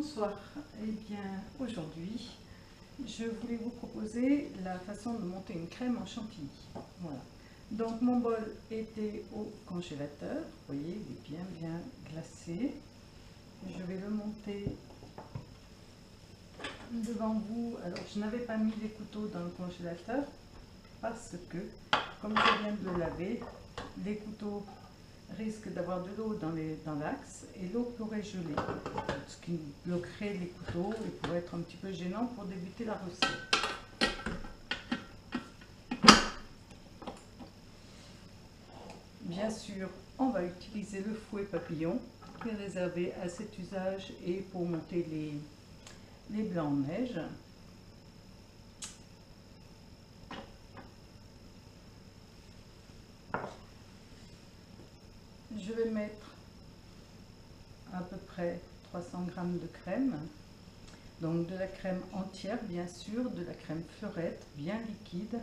Bonsoir, eh bien aujourd'hui je voulais vous proposer la façon de monter une crème en chantilly. Voilà. Donc mon bol était au congélateur, vous voyez il est bien glacé. Je vais le monter devant vous. Alors je n'avais pas mis les couteaux dans le congélateur parce que comme je viens de le laver, les couteaux risquent d'avoir de l'eau dans l'axe et l'eau pourrait geler, ce qui bloquerait les couteaux et pourrait être un petit peu gênant pour débuter la recette. Bien sûr, on va utiliser le fouet papillon qui est réservé à cet usage et pour monter les blancs en neige. Je vais mettre à peu près 300 g de crème, donc de la crème entière bien sûr, de la crème fleurette bien liquide.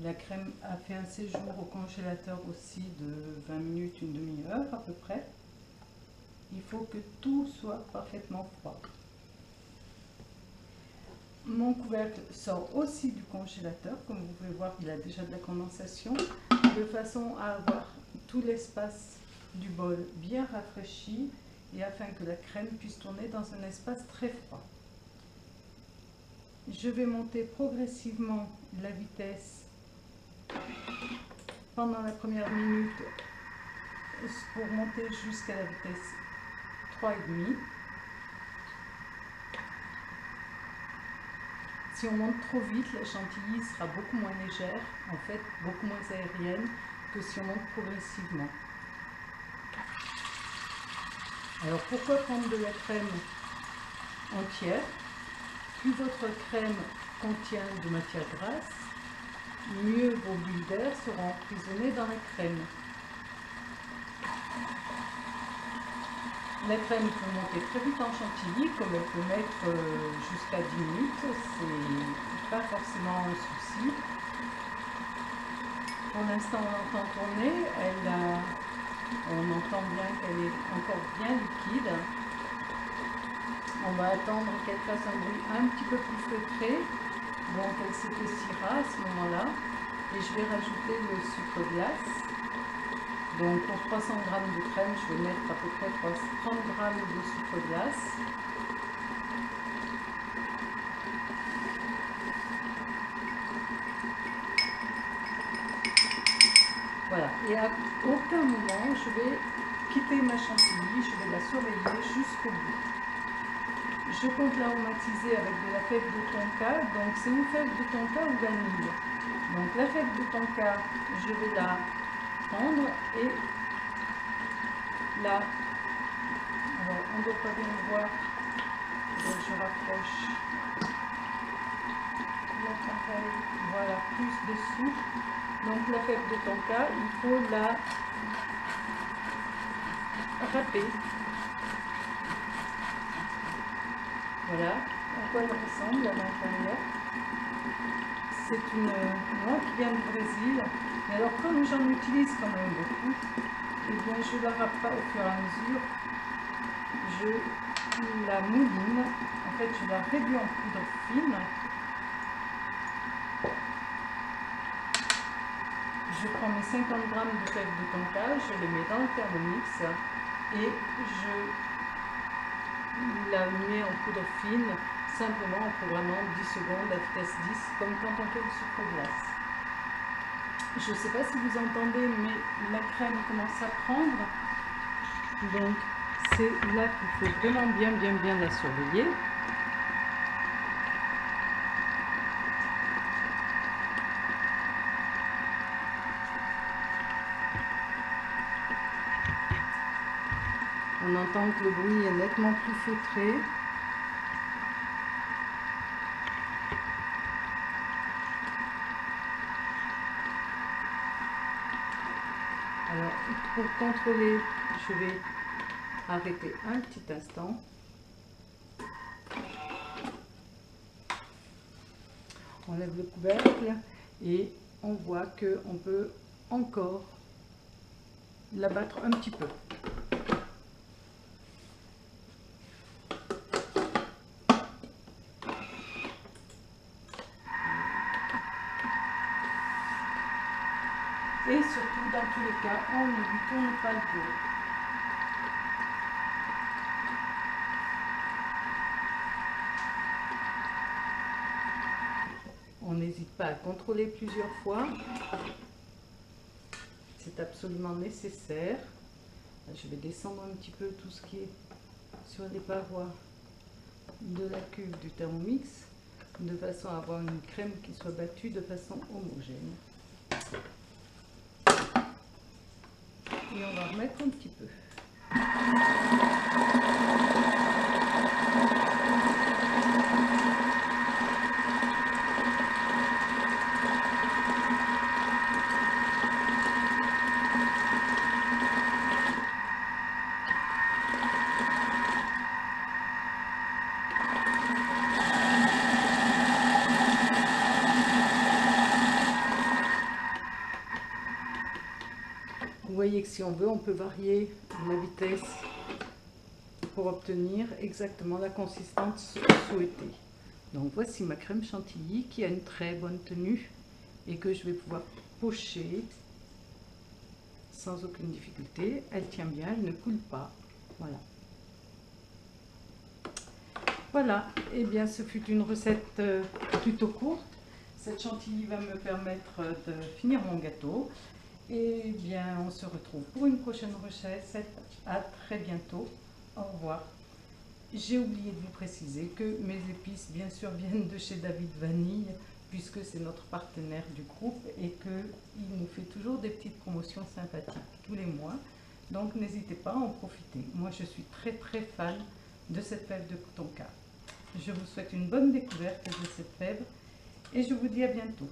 La crème a fait un séjour au congélateur aussi de 20 minutes, une demi-heure à peu près. Il faut que tout soit parfaitement froid. Mon couvercle sort aussi du congélateur, comme vous pouvez voir, il a déjà de la condensation, de façon à avoir tout l'espace du bol bien rafraîchi et afin que la crème puisse tourner dans un espace très froid. Je vais monter progressivement la vitesse pendant la première minute pour monter jusqu'à la vitesse 3,5. Si on monte trop vite, la chantilly sera beaucoup moins légère, en fait beaucoup moins aérienne que si on monte progressivement. Alors pourquoi prendre de la crème entière? Plus votre crème contient de matière grasse, mieux vos bulles d'air seront emprisonnées dans la crème. La crème peut monter très vite en chantilly, comme elle peut mettre jusqu'à 10 minutes, c'est pas forcément un souci. Pour l'instant on entend tourner, on entend bien qu'elle est encore bien liquide. On va attendre qu'elle fasse un bruit un petit peu plus feutré, donc elle s'épaissira à ce moment-là. Et je vais rajouter le sucre glace. Donc pour 300 g de crème, je vais mettre à peu près 30 g de sucre glace. Voilà, et à aucun moment je vais quitter ma chantilly, je vais la surveiller jusqu'au bout. Je compte l'aromatiser avec de la fève de tonka, donc c'est une fève de tonka ou vanille. Donc la fève de tonka, je vais la prendre et là, alors on ne doit pas bien le voir, donc je rapproche l'appareil, voilà, plus dessous. Donc la fève de tonka, il faut la râper. Voilà à quoi elle ressemble à l'intérieur. C'est une noix qui vient du Brésil. Et alors comme j'en utilise quand même beaucoup, et bien je ne la râpe pas au fur et à mesure. Je la mouline. En fait, je la réduis en poudre fine. Je prends mes 50 g de fèves de tonka, je les mets dans le Thermomix et je la mets en poudre fine, simplement en programmant 10 secondes à vitesse 10, comme quand on fait du sucre glace. Je ne sais pas si vous entendez, mais la crème commence à prendre, donc c'est là qu'il faut vraiment bien la surveiller. On entend que le bruit est nettement plus feutré. Alors, pour contrôler, je vais arrêter un petit instant. On lève le couvercle et on voit qu'on peut encore la battre un petit peu. Et surtout, dans tous les cas, on ne lui tourne pas le dos. On n'hésite pas à contrôler plusieurs fois. C'est absolument nécessaire. Je vais descendre un petit peu tout ce qui est sur les parois de la cuve du Thermomix, de façon à avoir une crème qui soit battue de façon homogène. Et on va remettre un petit peu. Vous voyez que si on veut, on peut varier la vitesse pour obtenir exactement la consistance souhaitée. Donc voici ma crème chantilly qui a une très bonne tenue et que je vais pouvoir pocher sans aucune difficulté. Elle tient bien, elle ne coule pas. Voilà. Voilà, et bien ce fut une recette plutôt courte. Cette chantilly va me permettre de finir mon gâteau. Et bien, on se retrouve pour une prochaine recette. À très bientôt. Au revoir. J'ai oublié de vous préciser que mes épices, bien sûr, viennent de chez David Vanille, puisque c'est notre partenaire du groupe et qu'il nous fait toujours des petites promotions sympathiques tous les mois. Donc, n'hésitez pas à en profiter. Moi, je suis très fan de cette fève de tonka. Je vous souhaite une bonne découverte de cette fève et je vous dis à bientôt.